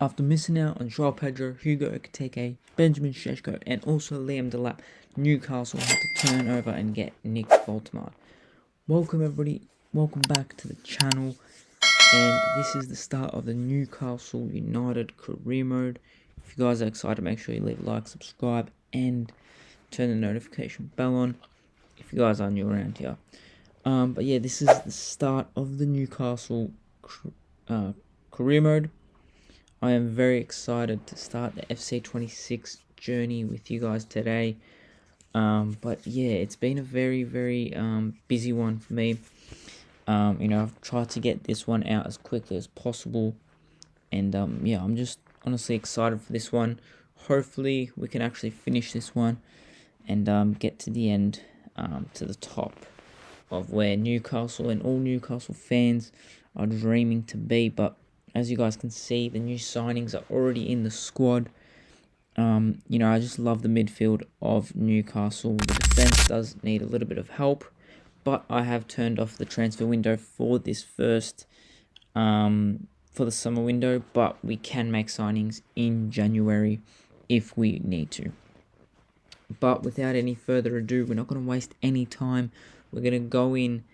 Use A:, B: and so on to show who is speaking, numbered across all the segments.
A: After missing out on Joao Pedro, Hugo Ekitike, Benjamin Šeško, and also Liam Delap, Newcastle had to turn over and get Nick Voltemade. Welcome everybody, welcome back to the channel, and this is the start of the Newcastle United career mode. If you guys are excited, make sure you leave a like, subscribe, and turn the notification bell on if you guys are new around here. But yeah, this is the start of the Newcastle career mode. I am very excited to start the FC26 journey with you guys today. But yeah, it's been a very busy one for me. I've tried to get this one out as quickly as possible, and yeah, I'm just honestly excited for this one. Hopefully we can actually finish this one and get to the end, to the top of where Newcastle and all Newcastle fans are dreaming to be. But as you guys can see, the new signings are already in the squad. I just love the midfield of Newcastle. The defense does need a little bit of help, but I have turned off the transfer window for this first, for the summer window, but we can make signings in January if we need to. But without any further ado, we're not going to waste any time. We're going to go in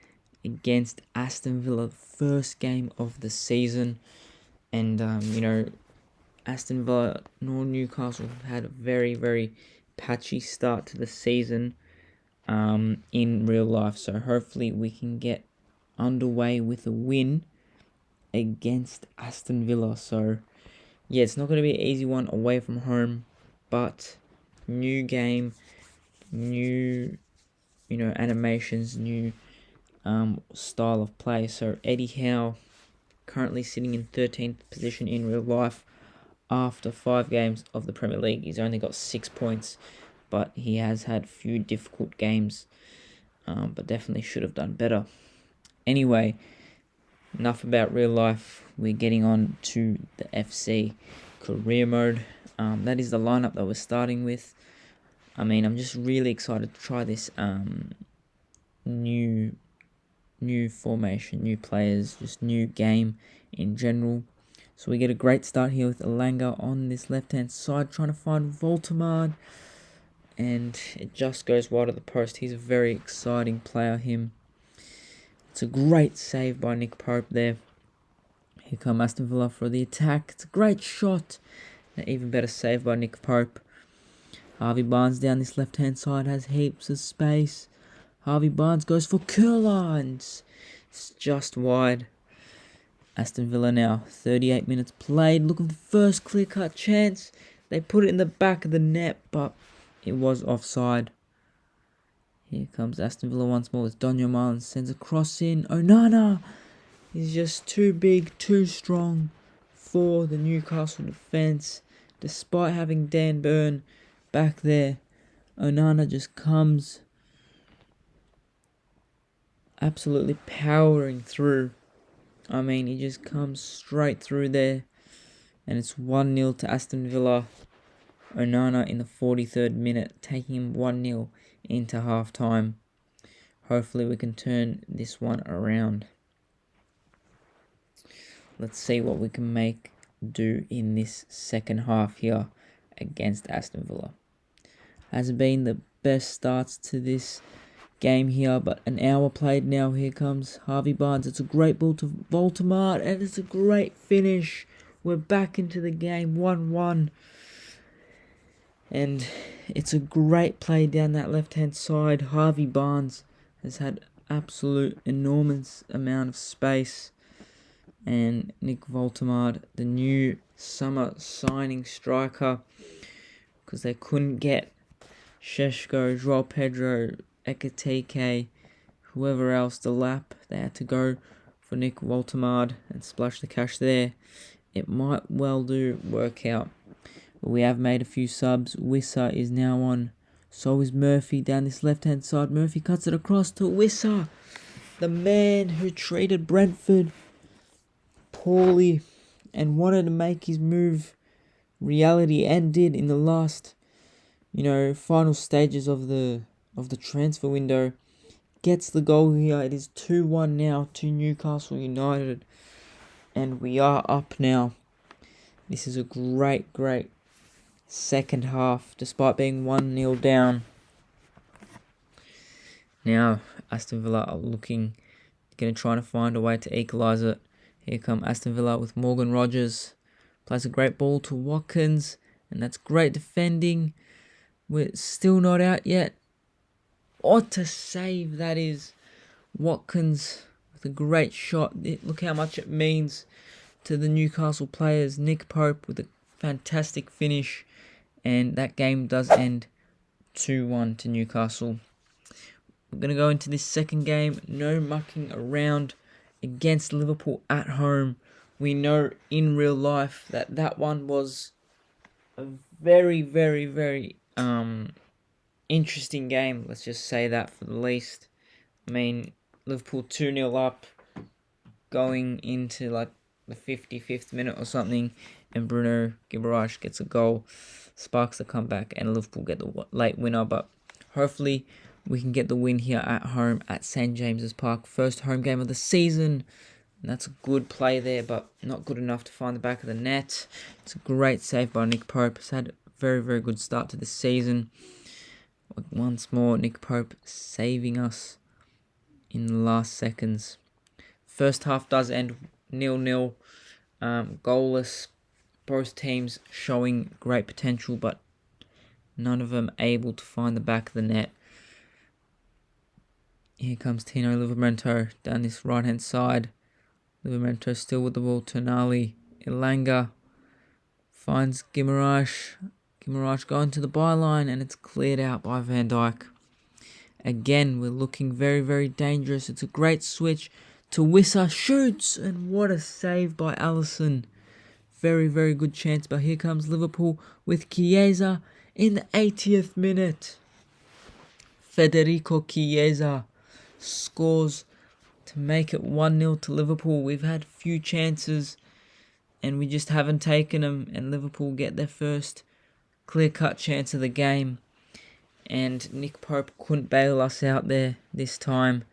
A: against Aston Villa, the first game of the season. And, Aston Villa nor Newcastle have had a very patchy start to the season in real life. So hopefully we can get underway with a win against Aston Villa. So, yeah, it's not going to be an easy one away from home, but new game, new animations, new style of play. So Eddie Howe currently sitting in 13th position in real life after 5 games of the Premier League. He's only got 6 points, but he has had a few difficult games, but definitely should have done better. Anyway, enough about real life. We're getting on to the FC career mode. That is the lineup that we're starting with. I'm just really excited to try this new formation, new players, just new game in general. So we get a great start here with Elanga on this left-hand side, trying to find Voltemade, and it just goes wide of the post. He's a very exciting player, him. It's a great save by Nick Pope there. Here come Aston Villa for the attack. It's a great shot. An even better save by Nick Pope. Harvey Barnes down this left-hand side has heaps of space. Harvey Barnes goes for curler, and it's just wide. Aston Villa now, 38 minutes played, looking for the first clear-cut chance. They put it in the back of the net, but it was offside. Here comes Aston Villa once more with Daniel Marlin, sends a cross in. Onana is just too big, too strong for the Newcastle defence. Despite having Dan Burn back there, Onana just comes absolutely powering through. He just comes straight through there, and it's 1-0 to Aston Villa. Onana in the 43rd minute, taking him 1-0 into half-time. Hopefully we can turn this one around. Let's see what we can do in this second half here against Aston Villa. Has been the best starts to this game here, but an hour played now. Here comes Harvey Barnes. It's a great ball to Voltemade, and it's a great finish. We're back into the game, 1-1. And it's a great play down that left-hand side. Harvey Barnes has had absolute enormous amount of space. And Nick Voltemade, the new summer signing striker, because they couldn't get Šeško, Joao Pedro, Ekitike, whoever else, Delap. They had to go for Nick Voltemade and splash the cash there. It might well work out. But we have made a few subs. Wissa is now on. So is Murphy down this left-hand side. Murphy cuts it across to Wissa, the man who treated Brentford poorly and wanted to make his move reality, and did in the last, final stages of the transfer window. Gets the goal here. It is 2-1 now to Newcastle United, and we are up now This is a great second half, despite being 1-0 down. Now, Aston Villa are going to try to find a way to equalise it. Here come Aston Villa with Morgan Rogers. Plays a great ball to Watkins, and that's great defending. We're still not out yet. What a save that is. Watkins with a great shot. Look how much it means to the Newcastle players. Nick Pope with a fantastic finish. And that game does end 2-1 to Newcastle. We're going to go into this second game. No mucking around against Liverpool at home. We know in real life that one was a very interesting game. Let's just say that for the least. I mean, Liverpool 2-0 up going into like the 55th minute or something, and Bruno Guimaraes gets a goal, sparks the comeback, and Liverpool get the late winner. But hopefully we can get the win here at home at St James's Park. First home game of the season. And that's a good play there, but not good enough to find the back of the net. It's a great save by Nick Pope. He's had a very good start to the season. Once more, Nick Pope saving us in the last seconds. First half does end 0-0. Goalless. Both teams showing great potential, but none of them able to find the back of the net. Here comes Tino Livramento down this right-hand side. Livramento still with the ball. Tonali. Elanga finds Guimaraes. Guimaraes going to the byline, and it's cleared out by Van Dijk. Again, we're looking very dangerous. It's a great switch to Wissa. Shoots, and what a save by Alisson. Very good chance, but here comes Liverpool with Chiesa in the 80th minute. Federico Chiesa scores to make it 1-0 to Liverpool. We've had few chances and we just haven't taken them, and Liverpool get their first clear-cut chance of the game. And Nick Pope couldn't bail us out there this time.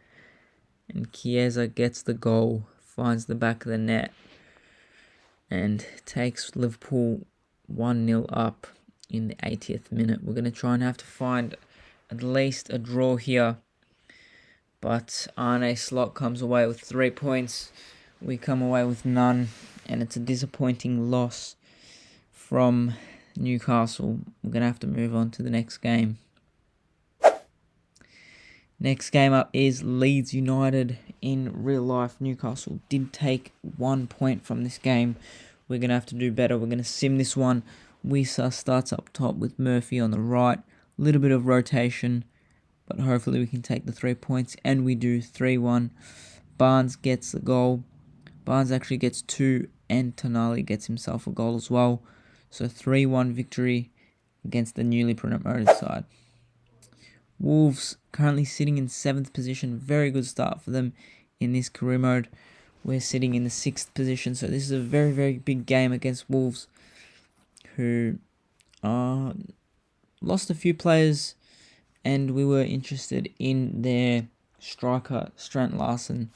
A: And Chiesa gets the goal, finds the back of the net, and takes Liverpool 1-0 up in the 80th minute. We're going to try and have to find at least a draw here. But Arne Slot comes away with 3 points. We come away with none. And it's a disappointing loss from Newcastle. We're going to have to move on to the next game. Next game up is Leeds United. In real life, Newcastle did take 1 point from this game. We're going to have to do better. We're going to sim this one. Wissa starts up top with Murphy on the right. A little bit of rotation, but hopefully we can take the 3 points, and we do. 3-1. Barnes gets the goal. Barnes actually gets 2, and Tonali gets himself a goal as well. So 3-1 victory against the newly promoted side. Wolves currently sitting in 7th position. Very good start for them in this career mode. We're sitting in the 6th position. So this is a very big game against Wolves, who lost a few players, and we were interested in their striker, Strand Larsen.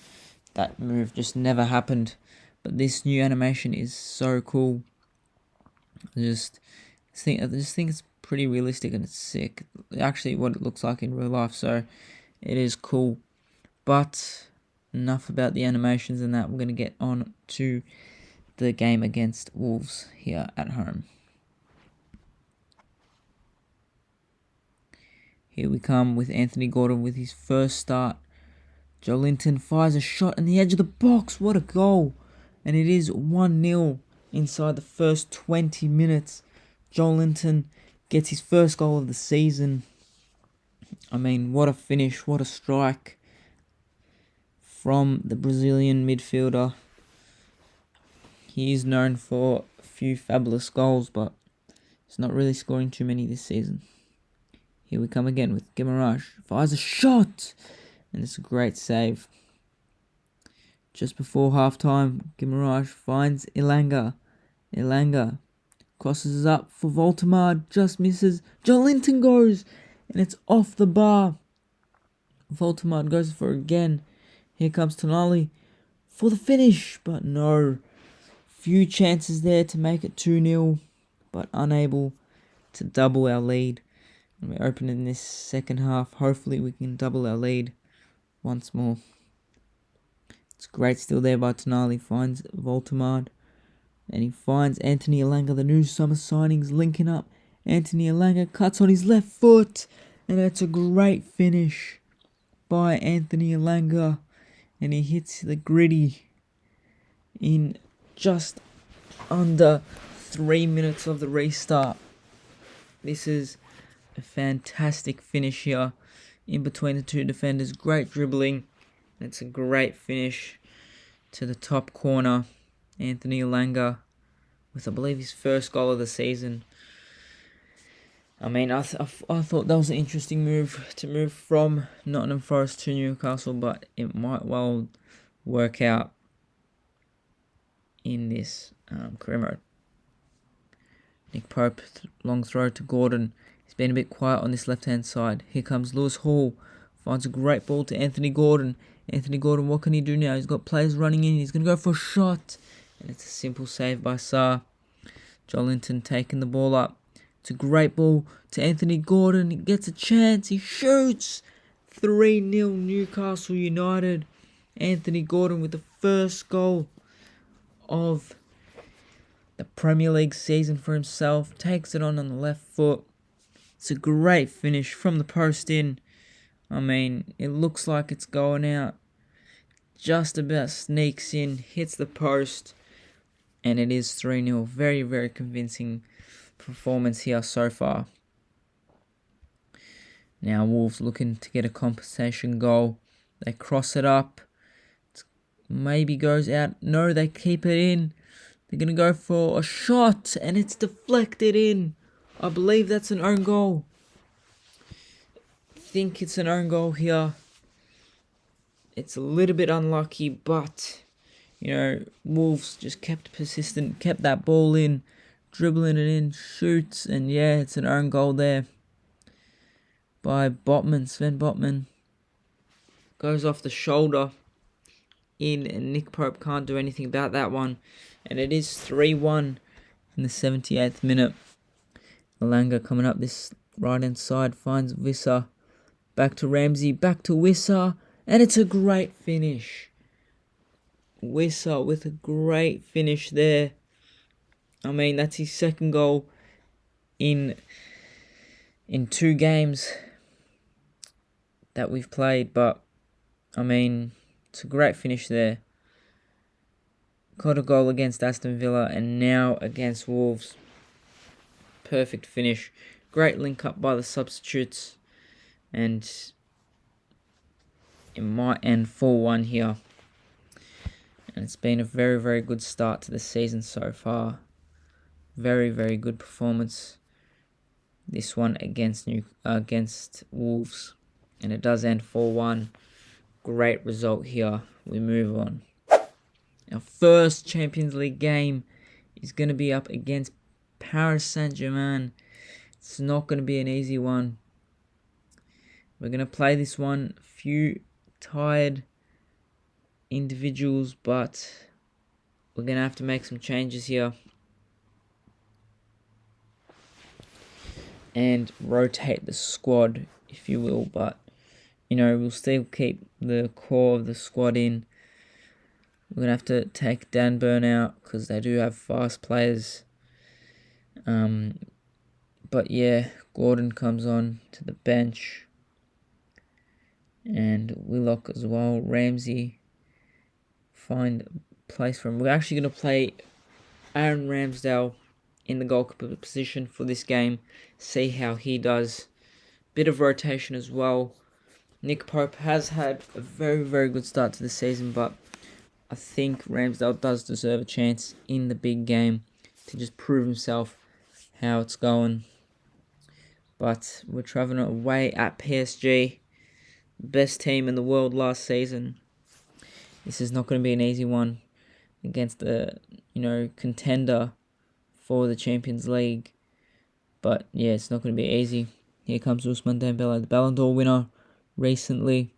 A: That move just never happened. But this new animation is so cool. I just think it's pretty realistic, and it's sick. Actually, what it looks like in real life, so it is cool. But enough about the animations and that. We're going to get on to the game against Wolves here at home. Here we come with Anthony Gordon with his first start. Joe Linton fires a shot on the edge of the box. What a goal. And it is 1-0 inside the first 20 minutes. Joe Linton gets his first goal of the season. I mean, what a finish, what a strike from the Brazilian midfielder. He is known for a few fabulous goals, but he's not really scoring too many this season. Here we come again with Guimaraes. Fires a shot! And it's a great save. Just before half-time, Guimaraes finds Elanga. Elanga crosses up for Voltemar, just misses. Joelinton goes, and it's off the bar. Voltemar goes for it again. Here comes Tonali for the finish, but no. Few chances there to make it 2-0, but unable to double our lead. And we're opening this second half. Hopefully we can double our lead once more. It's great still there by Tonali. Finds Voltemard. And he finds Anthony Elanga, the new summer signings, linking up. Anthony Elanga cuts on his left foot. And that's a great finish by Anthony Elanga. And he hits the gritty in just under 3 minutes of the restart. This is a fantastic finish here in between the two defenders. Great dribbling. It's a great finish to the top corner. Anthony Elanga with, I believe, his first goal of the season. I mean, I thought that was an interesting move to move from Nottingham Forest to Newcastle, but it might well work out in this career mode. Nick Pope, long throw to Gordon. He's been a bit quiet on this left-hand side. Here comes Lewis Hall. Finds a great ball to Anthony Gordon. Anthony Gordon, what can he do now? He's got players running in. He's going to go for a shot. And it's a simple save by Sarr. Jolinton taking the ball up. It's a great ball to Anthony Gordon. He gets a chance. He shoots. 3-0 Newcastle United. Anthony Gordon with the first goal of the Premier League season for himself. Takes it on the left foot. It's a great finish from the post in. I mean, it looks like it's going out. Just about sneaks in. Hits the post. And it is 3-0. Very, very convincing performance here so far. Now Wolves looking to get a compensation goal. They cross it up. It maybe goes out. No, they keep it in. They're going to go for a shot. And it's deflected in. I believe that's an own goal. I think it's an own goal here. It's a little bit unlucky, but Wolves just kept persistent, kept that ball in, dribbling it in, shoots, and yeah, it's an own goal there by Botman, Sven Botman. Goes off the shoulder in, and Nick Pope can't do anything about that one. And it is 3-1 in the 78th minute. Elanga coming up this right-hand side, finds Wissa. Back to Ramsey, back to Wissa, and it's a great finish. Wissa with a great finish there. I mean, that's his second goal in 2 games that we've played, but I mean, it's a great finish there. Got a goal against Aston Villa and now against Wolves. Perfect finish. Great link up by the substitutes, and it might end 4-1 here. And it's been a very, very good start to the season so far. Very, very good performance. This one against Wolves. And it does end 4-1. Great result here. We move on. Our first Champions League game is going to be up against Paris Saint-Germain. It's not going to be an easy one. We're going to play this one. A few tired individuals, but we're going to have to make some changes here and rotate the squad, if you will, but we'll still keep the core of the squad in. We're going to have to take Dan Burn out because they do have fast players. But yeah, Gordon comes on to the bench. And Willock as well. Ramsey. Find a place for him. We're actually going to play Aaron Ramsdale in the goalkeeper position for this game. See how he does. Bit of rotation as well. Nick Pope has had a very, very good start to the season, but I think Ramsdale does deserve a chance in the big game to just prove himself how it's going. But we're travelling away at PSG, best team in the world last season. This is not going to be an easy one against a contender for the Champions League. But yeah, it's not going to be easy. Here comes Ousmane Dembele, the Ballon d'Or winner recently.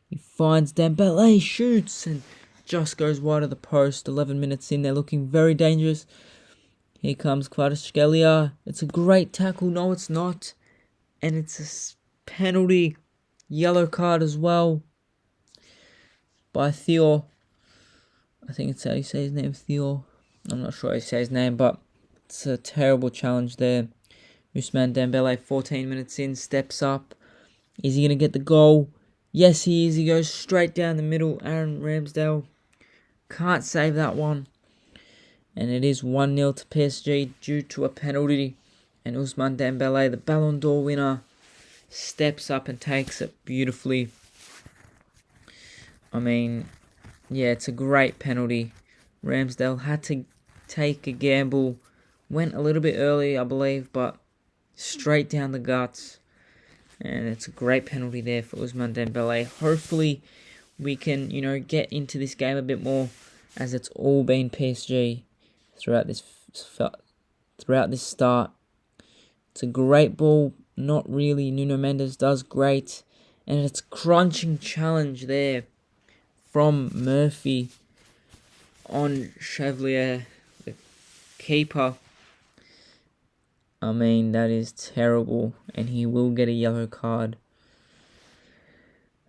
A: He finds Dembele, shoots, and just goes wide of the post. 11 minutes in, they're looking very dangerous. Here comes Kvaratskhelia. It's a great tackle. No, it's not. And it's a penalty. Yellow card as well by Theo. I think it's how you say his name, Theo. I'm not sure how you say his name, but it's a terrible challenge there. Ousmane Dembele, 14 minutes in, steps up. Is he going to get the goal? Yes, he is. He goes straight down the middle. Aaron Ramsdale can't save that one. And it is 1-0 to PSG due to a penalty. And Ousmane Dembele, the Ballon d'Or winner, steps up and takes it beautifully. I mean, yeah, it's a great penalty. Ramsdale had to take a gamble. Went a little bit early, I believe, but straight down the guts. And it's a great penalty there for Ousmane Dembele. Hopefully, we can, get into this game a bit more, as it's all been PSG throughout this start. It's a great ball. Not really. Nuno Mendes does great. And it's crunching challenge there from Murphy on Chevalier, the keeper. I mean, that is terrible, and he will get a yellow card.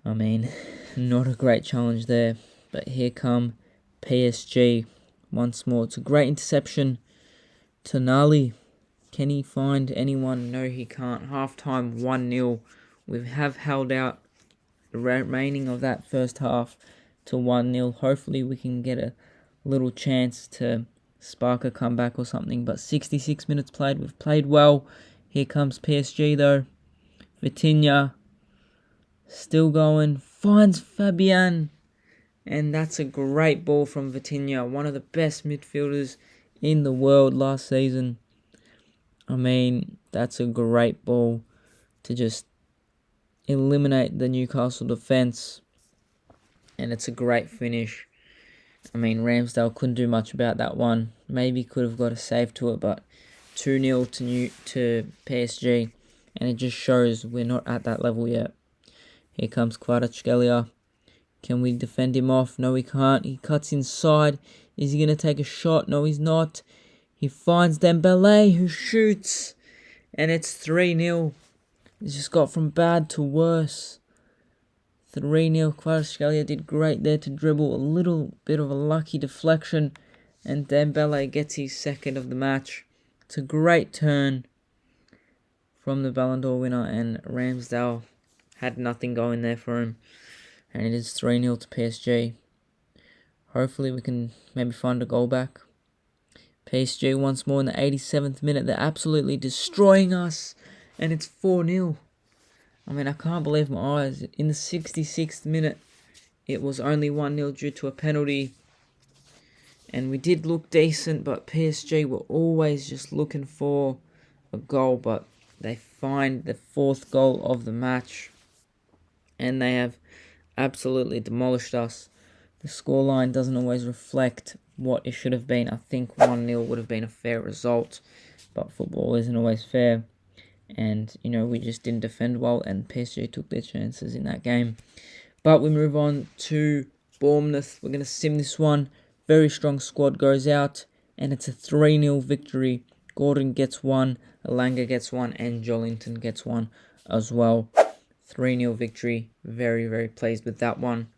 A: I mean, not a great challenge there, but here come PSG once more. It's a great interception. Tonali, can he find anyone? No, he can't. Half-time 1-0. We have held out the remaining of that first half to 1-0. Hopefully we can get a little chance to spark a comeback or something. But 66 minutes played. We've played well. Here comes PSG though. Vitinha still going. Finds Fabian. And that's a great ball from Vitinha. One of the best midfielders in the world last season. I mean, that's a great ball to just eliminate the Newcastle defence. And it's a great finish. I mean, Ramsdale couldn't do much about that one. Maybe could have got a save to it, but 2-0 to PSG. And it just shows we're not at that level yet. Here comes Kvaratskhelia. Can we defend him off? No, we can't. He cuts inside. Is he going to take a shot? No, he's not. He finds Dembele, who shoots. And it's 3-0. It's just got from bad to worse. 3-0. Kvaratskhelia did great there to dribble. A little bit of a lucky deflection. And Dembele gets his second of the match. It's a great turn from the Ballon d'Or winner. And Ramsdale had nothing going there for him. And it is 3-0 to PSG. Hopefully we can maybe find a goal back. PSG once more in the 87th minute. They're absolutely destroying us. And it's 4-0. I mean, I can't believe my eyes. In the 66th minute, it was only 1-0 due to a penalty. And we did look decent, but PSG were always just looking for a goal. But they find the fourth goal of the match. And they have absolutely demolished us. The scoreline doesn't always reflect what it should have been. I think 1-0 would have been a fair result. But football isn't always fair. And, we just didn't defend well, and PSG took their chances in that game. But we move on to Bournemouth. We're going to sim this one. Very strong squad goes out, and it's a 3-0 victory. Gordon gets one, Elanga gets one, and Jolinton gets one as well. 3-0 victory. Very, very pleased with that one.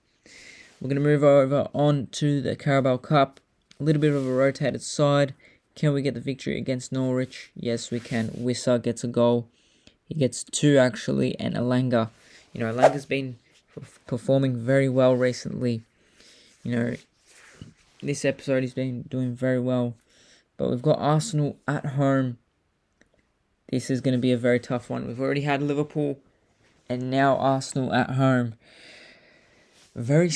A: We're going to move over on to the Carabao Cup. A little bit of a rotated side. Can we get the victory against Norwich? Yes, we can. Wissa gets a goal. He gets two, actually, and Elanga. Elanga's been performing very well recently. This episode he's been doing very well. But we've got Arsenal at home. This is going to be a very tough one. We've already had Liverpool, and now Arsenal at home. Very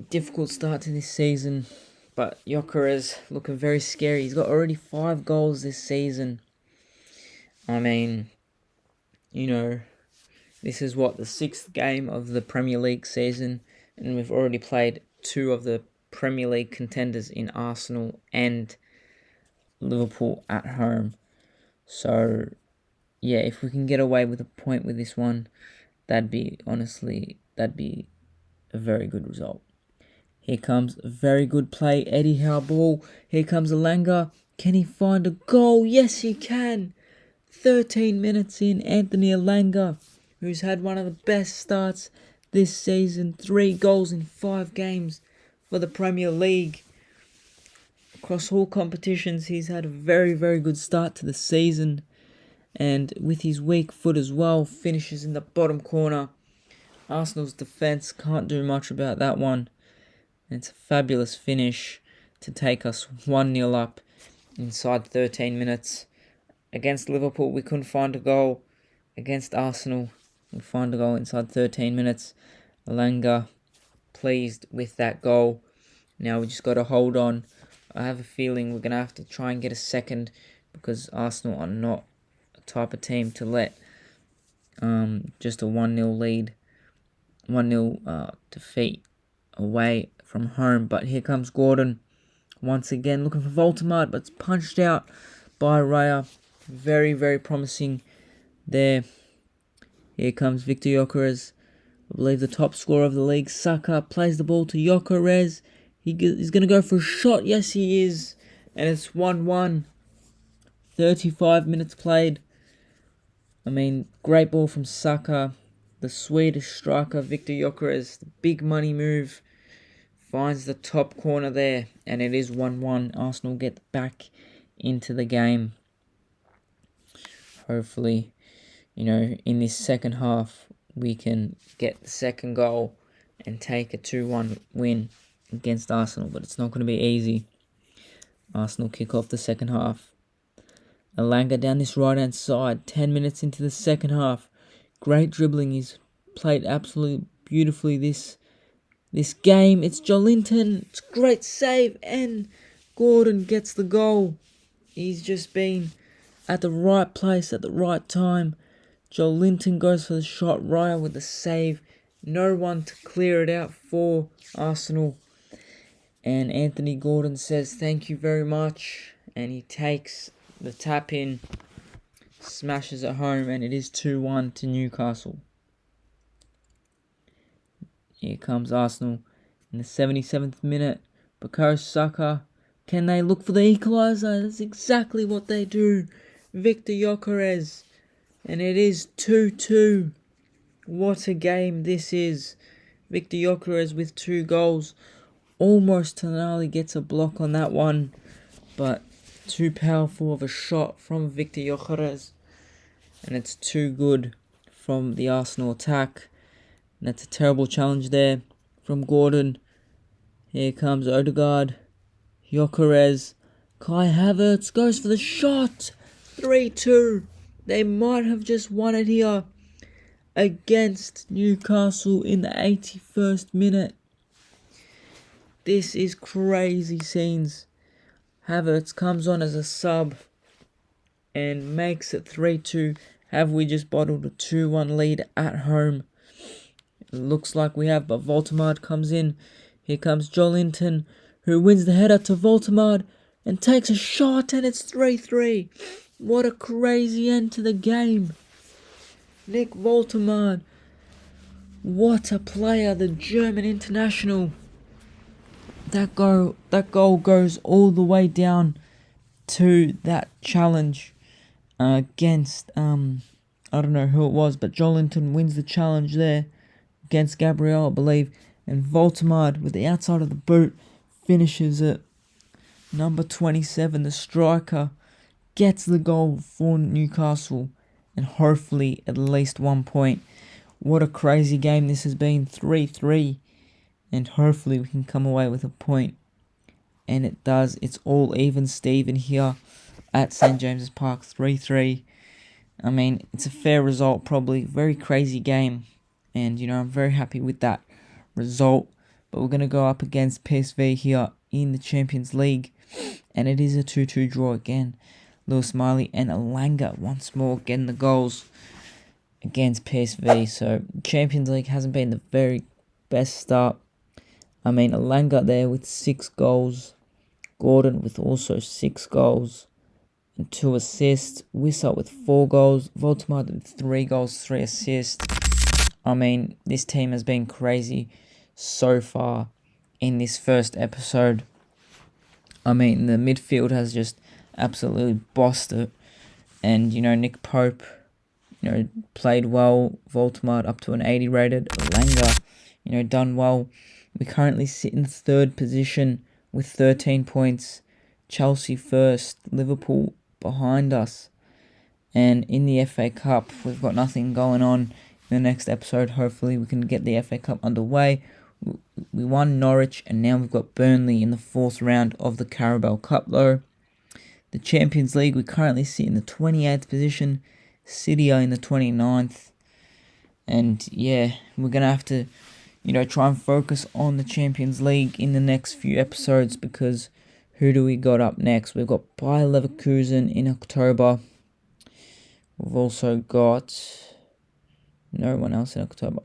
A: difficult start to this season. But Gyökeres looking very scary. He's got already 5 goals this season. I mean, this is the 6th game of the Premier League season. And we've already played 2 of the Premier League contenders in Arsenal and Liverpool at home. So, yeah, if we can get away with a point with this one, that'd be a very good result. Here comes a very good play. Eddie Howe ball. Here comes Alanga. Can he find a goal? Yes, he can. 13 minutes in, Anthony Alanga, who's had one of the best starts this season. 3 goals in 5 games for the Premier League. Across all competitions, he's had a very, very good start to the season. And with his weak foot as well, finishes in the bottom corner. Arsenal's defence can't do much about that one. And it's a fabulous finish to take us 1-0 up inside 13 minutes. Against Liverpool, we couldn't find a goal. Against Arsenal, we find a goal inside 13 minutes. Alanga pleased with that goal. Now we just got to hold on. I have a feeling we're going to have to try and get a second, because Arsenal are not a type of team to let just a 1-0 lead, 1-0 defeat away from home. But here comes Gordon once again looking for Voldemort, but it's punched out by Raya. Very, very promising there. Here comes Victor Gyökeres, I believe the top scorer of the league. Saka plays the ball to Gyökeres. He's going to go for a shot. Yes, he is. And it's 1-1. 35 minutes played. I mean, great ball from Saka. The Swedish striker, Victor Gyökeres. The big money move. Finds the top corner there. And it is 1-1. Arsenal get back into the game. Hopefully, in this second half, we can get the second goal and take a 2-1 win against Arsenal. But it's not going to be easy. Arsenal kick off the second half. Alanga down this right-hand side. 10 minutes into the second half. Great dribbling. He's played absolutely beautifully this game. It's Joelinton. It's a great save. And Gordon gets the goal. He's just been at the right place at the right time. Joelinton goes for the shot. Raya with the save. No one to clear it out for Arsenal. And Anthony Gordon says thank you very much. And he takes the tap in. Smashes it home. And it is 2-1 to Newcastle. Here comes Arsenal in the 77th minute. Bukayo Saka. Can they look for the equaliser? That's exactly what they do. Victor Gyökeres. And it is 2-2. What a game this is. Victor Gyökeres with 2 goals. Almost Tonali gets a block on that one. But too powerful of a shot from Victor Gyökeres. And it's too good from the Arsenal attack. And that's a terrible challenge there from Gordon. Here comes Odegaard. Gyökeres. Kai Havertz goes for the shot. 3-2. They might have just won it here against Newcastle in the 81st minute. This is crazy scenes. Havertz comes on as a sub and makes it 3-2. Have we just bottled a 2-1 lead at home? It looks like we have, but Voldemort comes in. Here comes Joelinton, who wins the header to Voldemort and takes a shot, and it's 3-3. What a crazy end to the game. Nick Voldemort. What a player, the German international. That goal goes all the way down to that challenge against, I don't know who it was, but Joelinton wins the challenge there against Gabriel, I believe. And Voldemort, with the outside of the boot, finishes it. Number 27, the striker, gets the goal for Newcastle, and hopefully at least 1 point. What a crazy game this has been, 3-3, and hopefully we can come away with a point. And it does. It's all even Steven here at St James's Park, 3-3. I mean, it's a fair result probably. Very crazy game, and I'm very happy with that result. But we're going to go up against PSV here in the Champions League, and it is a 2-2 draw again. Lewis Miley and Alanga once more getting the goals against PSV. So Champions League hasn't been the very best start. I mean, Alanga there with 6 goals. Gordon with also 6 goals and 2 assists. Wissart with 4 goals. Voldemort with 3 goals, 3 assists. I mean, this team has been crazy so far in this first episode. I mean, the midfield has just absolutely bossed it. And, Nick Pope, played well. Voldemort up to an 80 rated. Langer, done well. We currently sit in third position with 13 points. Chelsea first. Liverpool behind us. And in the FA Cup, we've got nothing going on. In the next episode, hopefully we can get the FA Cup underway. We won Norwich, and now we've got Burnley in the 4th round of the Carabao Cup, though. The Champions League, we currently sit in the 28th position. City are in the 29th. And yeah, we're going to have to, try and focus on the Champions League in the next few episodes, because who do we got up next? We've got Bayer Leverkusen in October. We've also got no one else in October.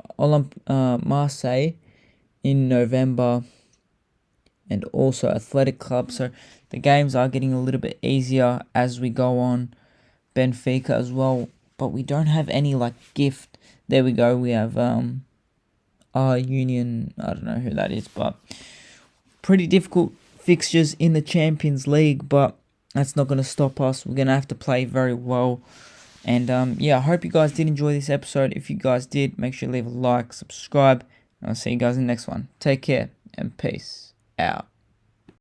A: Marseille in November, and also Athletic Club. So the games are getting a little bit easier as we go on. Benfica as well, but we don't have any gift. There we go. We have Union. I don't know who that is, but pretty difficult fixtures in the Champions League. But that's not going to stop us. We're going to have to play very well. And I hope you guys did enjoy this episode. If you guys did, make sure you leave a like, subscribe, and I'll see you guys in the next one. Take care and peace out.